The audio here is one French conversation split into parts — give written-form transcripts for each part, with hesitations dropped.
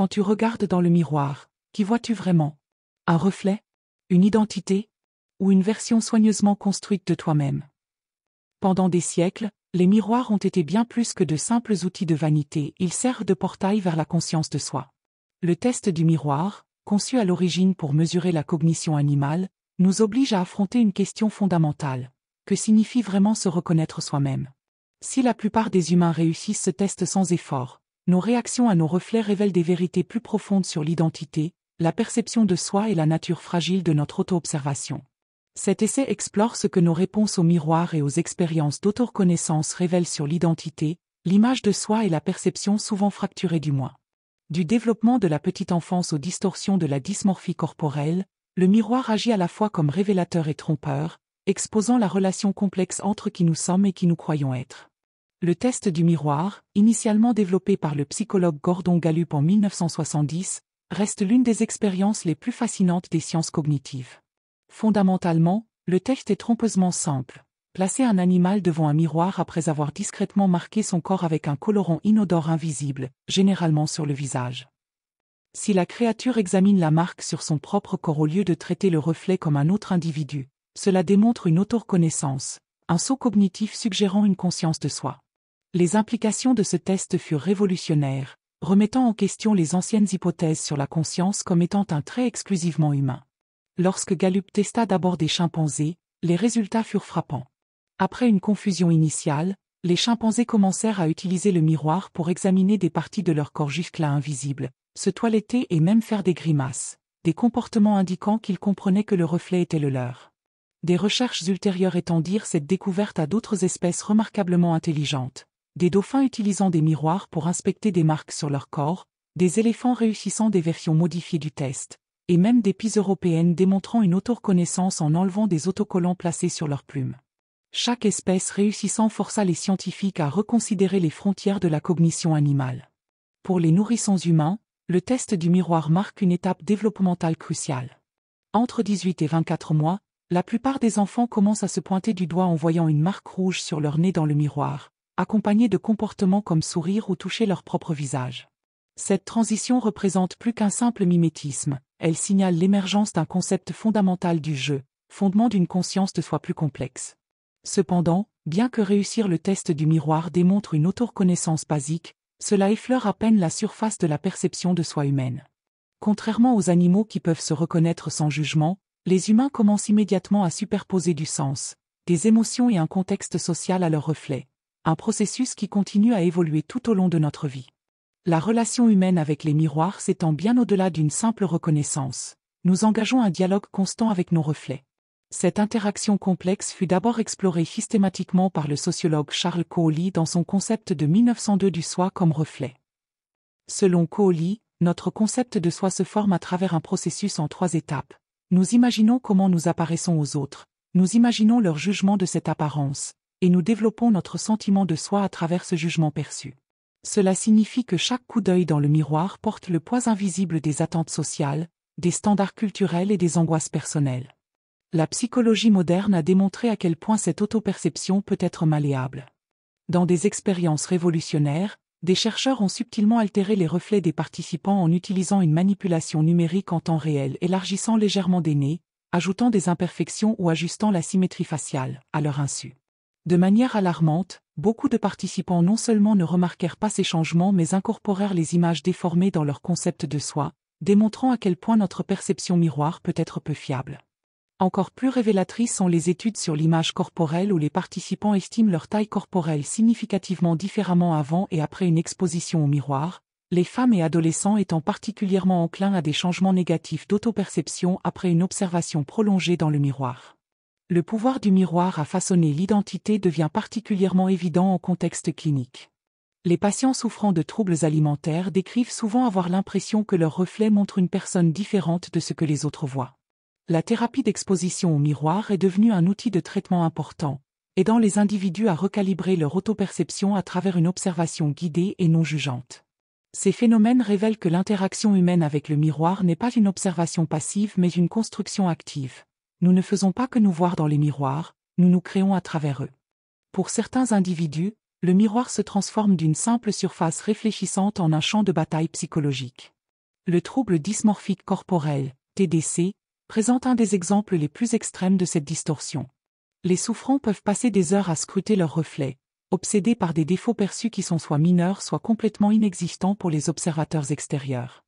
Quand tu regardes dans le miroir, qui vois-tu vraiment? Un reflet? Une identité? Ou une version soigneusement construite de toi-même? Pendant des siècles, les miroirs ont été bien plus que de simples outils de vanité, ils servent de portail vers la conscience de soi. Le test du miroir, conçu à l'origine pour mesurer la cognition animale, nous oblige à affronter une question fondamentale. Que signifie vraiment se reconnaître soi-même? Si la plupart des humains réussissent ce test sans effort, nos réactions à nos reflets révèlent des vérités plus profondes sur l'identité, la perception de soi et la nature fragile de notre auto-observation. Cet essai explore ce que nos réponses au miroir et aux expériences d'auto-reconnaissance révèlent sur l'identité, l'image de soi et la perception souvent fracturée du moi. Du développement de la petite enfance aux distorsions de la dysmorphie corporelle, le miroir agit à la fois comme révélateur et trompeur, exposant la relation complexe entre qui nous sommes et qui nous croyons être. Le test du miroir, initialement développé par le psychologue Gordon Gallup en 1970, reste l'une des expériences les plus fascinantes des sciences cognitives. Fondamentalement, le test est trompeusement simple. Placer un animal devant un miroir après avoir discrètement marqué son corps avec un colorant inodore invisible, généralement sur le visage. Si la créature examine la marque sur son propre corps au lieu de traiter le reflet comme un autre individu, cela démontre une auto-reconnaissance, un saut cognitif suggérant une conscience de soi. Les implications de ce test furent révolutionnaires, remettant en question les anciennes hypothèses sur la conscience comme étant un trait exclusivement humain. Lorsque Gallup testa d'abord des chimpanzés, les résultats furent frappants. Après une confusion initiale, les chimpanzés commencèrent à utiliser le miroir pour examiner des parties de leur corps jusque-là invisibles, se toiletter et même faire des grimaces, des comportements indiquant qu'ils comprenaient que le reflet était le leur. Des recherches ultérieures étendirent cette découverte à d'autres espèces remarquablement intelligentes. Des dauphins utilisant des miroirs pour inspecter des marques sur leur corps, des éléphants réussissant des versions modifiées du test, et même des pies européennes démontrant une auto-reconnaissance en enlevant des autocollants placés sur leurs plumes. Chaque espèce réussissant força les scientifiques à reconsidérer les frontières de la cognition animale. Pour les nourrissons humains, le test du miroir marque une étape développementale cruciale. Entre 18 et 24 mois, la plupart des enfants commencent à se pointer du doigt en voyant une marque rouge sur leur nez dans le miroir, accompagnée de comportements comme sourire ou toucher leur propre visage. Cette transition représente plus qu'un simple mimétisme, elle signale l'émergence d'un concept fondamental du jeu, fondement d'une conscience de soi plus complexe. Cependant, bien que réussir le test du miroir démontre une auto-reconnaissance basique, cela effleure à peine la surface de la perception de soi humaine. Contrairement aux animaux qui peuvent se reconnaître sans jugement, les humains commencent immédiatement à superposer du sens, des émotions et un contexte social à leur reflet, un processus qui continue à évoluer tout au long de notre vie. La relation humaine avec les miroirs s'étend bien au-delà d'une simple reconnaissance. Nous engageons un dialogue constant avec nos reflets. Cette interaction complexe fut d'abord explorée systématiquement par le sociologue Charles Colly dans son concept de 1902 du soi comme reflet. Selon Colly, notre concept de soi se forme à travers un processus en 3 étapes. Nous imaginons comment nous apparaissons aux autres, nous imaginons leur jugement de cette apparence, et nous développons notre sentiment de soi à travers ce jugement perçu. Cela signifie que chaque coup d'œil dans le miroir porte le poids invisible des attentes sociales, des standards culturels et des angoisses personnelles. La psychologie moderne a démontré à quel point cette autoperception peut être malléable. Dans des expériences révolutionnaires, des chercheurs ont subtilement altéré les reflets des participants en utilisant une manipulation numérique en temps réel, élargissant légèrement des nez, ajoutant des imperfections ou ajustant la symétrie faciale, à leur insu. De manière alarmante, beaucoup de participants non seulement ne remarquèrent pas ces changements mais incorporèrent les images déformées dans leur concept de soi, démontrant à quel point notre perception miroir peut être peu fiable. Encore plus révélatrices sont les études sur l'image corporelle où les participants estiment leur taille corporelle significativement différemment avant et après une exposition au miroir, les femmes et adolescents étant particulièrement enclins à des changements négatifs d'autoperception après une observation prolongée dans le miroir. Le pouvoir du miroir à façonner l'identité devient particulièrement évident en contexte clinique. Les patients souffrant de troubles alimentaires décrivent souvent avoir l'impression que leur reflet montre une personne différente de ce que les autres voient. La thérapie d'exposition au miroir est devenue un outil de traitement important, aidant les individus à recalibrer leur autoperception à travers une observation guidée et non jugeante. Ces phénomènes révèlent que l'interaction humaine avec le miroir n'est pas une observation passive mais une construction active. Nous ne faisons pas que nous voir dans les miroirs, nous nous créons à travers eux. Pour certains individus, le miroir se transforme d'une simple surface réfléchissante en un champ de bataille psychologique. Le trouble dysmorphique corporel, TDC, présente un des exemples les plus extrêmes de cette distorsion. Les souffrants peuvent passer des heures à scruter leurs reflets, obsédés par des défauts perçus qui sont soit mineurs soit complètement inexistants pour les observateurs extérieurs.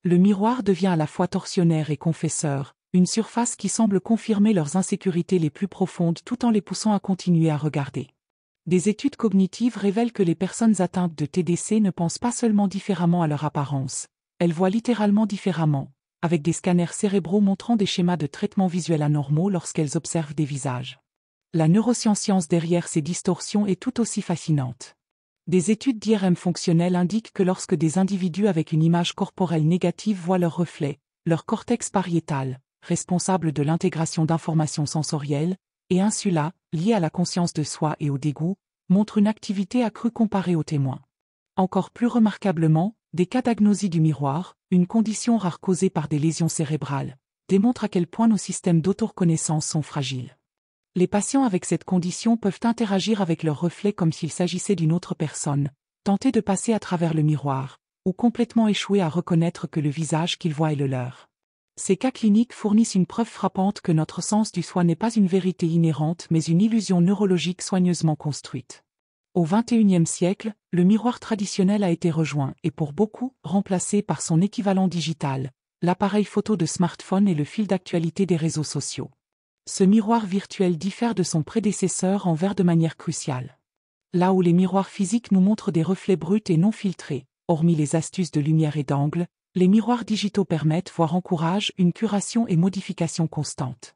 Le miroir devient à la fois tortionnaire et confesseur, une surface qui semble confirmer leurs insécurités les plus profondes tout en les poussant à continuer à regarder. Des études cognitives révèlent que les personnes atteintes de TDC ne pensent pas seulement différemment à leur apparence, elles voient littéralement différemment, avec des scanners cérébraux montrant des schémas de traitement visuel anormaux lorsqu'elles observent des visages. La neuroscience derrière ces distorsions est tout aussi fascinante. Des études d'IRM fonctionnel indiquent que lorsque des individus avec une image corporelle négative voient leur reflet, leur cortex pariétal, responsable de l'intégration d'informations sensorielles, et insula, lié à la conscience de soi et au dégoût, montre une activité accrue comparée aux témoins. Encore plus remarquablement, des cas d'agnosie du miroir, une condition rare causée par des lésions cérébrales, démontrent à quel point nos systèmes d'autoreconnaissance sont fragiles. Les patients avec cette condition peuvent interagir avec leur reflet comme s'il s'agissait d'une autre personne, tenter de passer à travers le miroir, ou complètement échouer à reconnaître que le visage qu'ils voient est le leur. Ces cas cliniques fournissent une preuve frappante que notre sens du soi n'est pas une vérité inhérente mais une illusion neurologique soigneusement construite. Au XXIe siècle, le miroir traditionnel a été rejoint et pour beaucoup, remplacé par son équivalent digital, l'appareil photo de smartphone et le fil d'actualité des réseaux sociaux. Ce miroir virtuel diffère de son prédécesseur en verre de manière cruciale. Là où les miroirs physiques nous montrent des reflets bruts et non filtrés, hormis les astuces de lumière et d'angle, les miroirs digitaux permettent voire encouragent une curation et modification constante.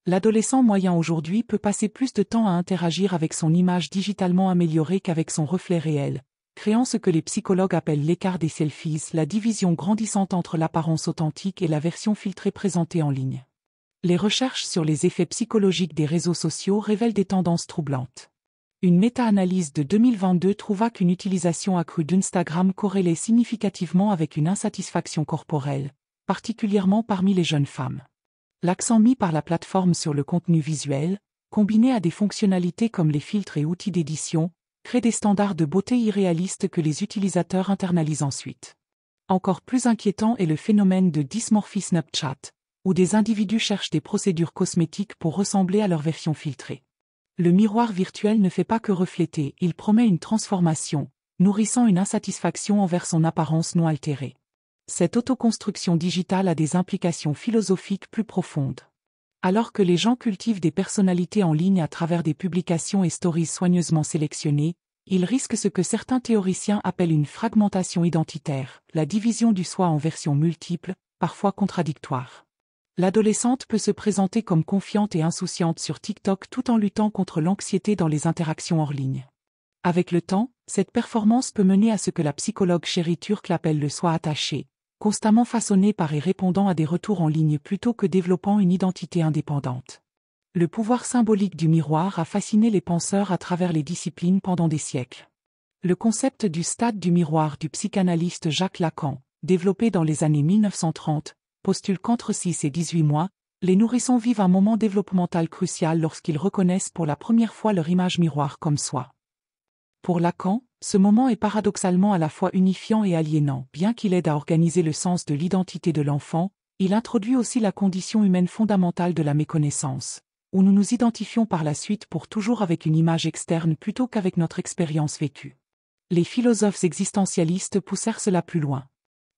L'adolescent moyen aujourd'hui peut passer plus de temps à interagir avec son image digitalement améliorée qu'avec son reflet réel, créant ce que les psychologues appellent l'écart des selfies, la division grandissante entre l'apparence authentique et la version filtrée présentée en ligne. Les recherches sur les effets psychologiques des réseaux sociaux révèlent des tendances troublantes. Une méta-analyse de 2022 trouva qu'une utilisation accrue d'Instagram corrélait significativement avec une insatisfaction corporelle, particulièrement parmi les jeunes femmes. L'accent mis par la plateforme sur le contenu visuel, combiné à des fonctionnalités comme les filtres et outils d'édition, crée des standards de beauté irréalistes que les utilisateurs internalisent ensuite. Encore plus inquiétant est le phénomène de dysmorphie Snapchat, où des individus cherchent des procédures cosmétiques pour ressembler à leur version filtrée. Le miroir virtuel ne fait pas que refléter, il promet une transformation, nourrissant une insatisfaction envers son apparence non altérée. Cette autoconstruction digitale a des implications philosophiques plus profondes. Alors que les gens cultivent des personnalités en ligne à travers des publications et stories soigneusement sélectionnées, ils risquent ce que certains théoriciens appellent une fragmentation identitaire, la division du soi en versions multiples, parfois contradictoires. L'adolescente peut se présenter comme confiante et insouciante sur TikTok tout en luttant contre l'anxiété dans les interactions hors ligne. Avec le temps, cette performance peut mener à ce que la psychologue Sherry Turk appelle le soi attaché, constamment façonné par et répondant à des retours en ligne plutôt que développant une identité indépendante. Le pouvoir symbolique du miroir a fasciné les penseurs à travers les disciplines pendant des siècles. Le concept du stade du miroir du psychanalyste Jacques Lacan, développé dans les années 1930, postule qu'entre 6 et 18 mois, les nourrissons vivent un moment développemental crucial lorsqu'ils reconnaissent pour la première fois leur image miroir comme soi. Pour Lacan, ce moment est paradoxalement à la fois unifiant et aliénant. Bien qu'il aide à organiser le sens de l'identité de l'enfant, il introduit aussi la condition humaine fondamentale de la méconnaissance, où nous nous identifions par la suite pour toujours avec une image externe plutôt qu'avec notre expérience vécue. Les philosophes existentialistes poussèrent cela plus loin.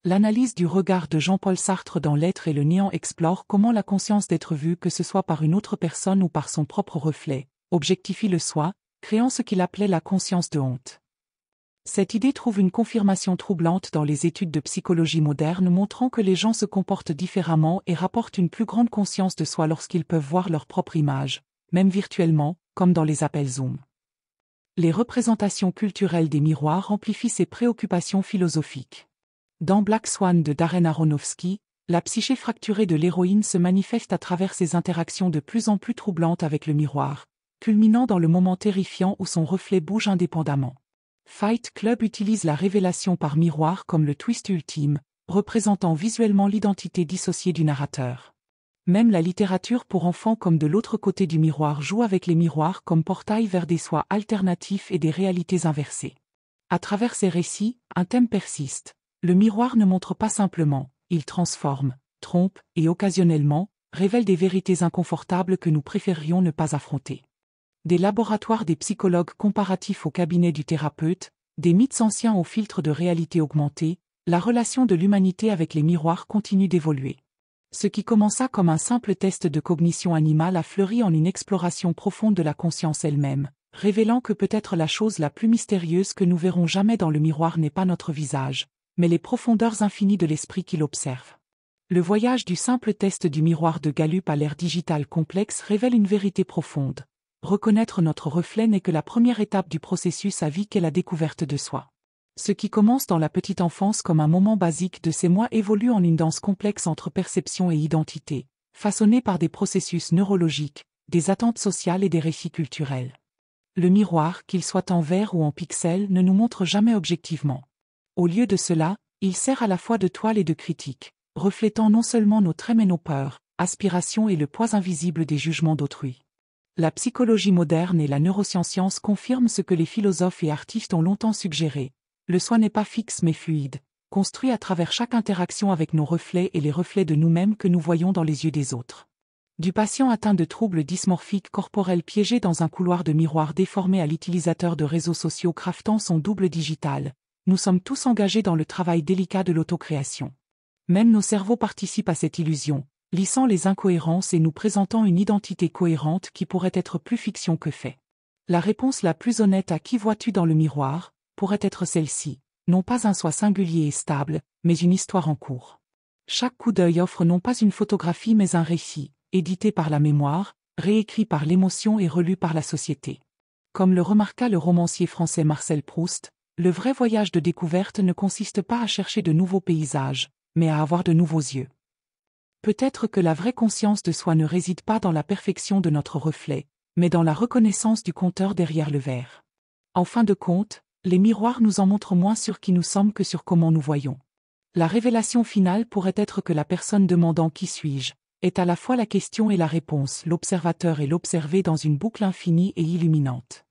L'analyse du regard de Jean-Paul Sartre dans L'être et le néant explore comment la conscience d'être vue, que ce soit par une autre personne ou par son propre reflet, objectifie le soi, créant ce qu'il appelait la conscience de honte. Cette idée trouve une confirmation troublante dans les études de psychologie moderne montrant que les gens se comportent différemment et rapportent une plus grande conscience de soi lorsqu'ils peuvent voir leur propre image, même virtuellement, comme dans les appels Zoom. Les représentations culturelles des miroirs amplifient ces préoccupations philosophiques. Dans Black Swan de Darren Aronofsky, la psyché fracturée de l'héroïne se manifeste à travers ses interactions de plus en plus troublantes avec le miroir, culminant dans le moment terrifiant où son reflet bouge indépendamment. Fight Club utilise la révélation par miroir comme le twist ultime, représentant visuellement l'identité dissociée du narrateur. Même la littérature pour enfants comme De l'autre côté du miroir joue avec les miroirs comme portail vers des soi alternatifs et des réalités inversées. À travers ces récits, un thème persiste. Le miroir ne montre pas simplement, Ils transforment, trompent et occasionnellement, révèlent des vérités inconfortables que nous préférerions ne pas affronter. Des laboratoires des psychologues comparatifs au cabinet du thérapeute, des mythes anciens au filtre de réalité augmentée, la relation de l'humanité avec les miroirs continue d'évoluer. Ce qui commença comme un simple test de cognition animale a fleuri en une exploration profonde de la conscience elle-même, révélant que peut-être la chose la plus mystérieuse que nous verrons jamais dans le miroir n'est pas notre visage, mais les profondeurs infinies de l'esprit qui l'observe. Le voyage du simple test du miroir de Gallup à l'ère digitale complexe révèle une vérité profonde. Reconnaître notre reflet n'est que la première étape du processus à vie qu'est la découverte de soi. Ce qui commence dans la petite enfance comme un moment basique de ces mois évolue en une danse complexe entre perception et identité, façonnée par des processus neurologiques, des attentes sociales et des récits culturels. Le miroir, qu'il soit en verre ou en pixels, ne nous montre jamais objectivement. Au lieu de cela, il sert à la fois de toile et de critique, reflétant non seulement nos traits mais nos peurs, aspirations et le poids invisible des jugements d'autrui. La psychologie moderne et la neuroscience confirment ce que les philosophes et artistes ont longtemps suggéré. Le soi n'est pas fixe mais fluide, construit à travers chaque interaction avec nos reflets et les reflets de nous-mêmes que nous voyons dans les yeux des autres. Du patient atteint de troubles dysmorphiques corporels piégé dans un couloir de miroir déformé à l'utilisateur de réseaux sociaux craftant son double digital, nous sommes tous engagés dans le travail délicat de l'autocréation. Même nos cerveaux participent à cette illusion, lissant les incohérences et nous présentant une identité cohérente qui pourrait être plus fiction que fait. La réponse la plus honnête à qui vois-tu dans le miroir pourrait être celle-ci, non pas un soi singulier et stable, mais une histoire en cours. Chaque coup d'œil offre non pas une photographie mais un récit, édité par la mémoire, réécrit par l'émotion et relu par la société. Comme le remarqua le romancier français Marcel Proust, le vrai voyage de découverte ne consiste pas à chercher de nouveaux paysages, mais à avoir de nouveaux yeux. Peut-être que la vraie conscience de soi ne réside pas dans la perfection de notre reflet, mais dans la reconnaissance du compteur derrière le verre. En fin de compte, les miroirs nous en montrent moins sur qui nous sommes que sur comment nous voyons. La révélation finale pourrait être que la personne demandant « Qui suis-je » est à la fois la question et la réponse, l'observateur et l'observé dans une boucle infinie et illuminante.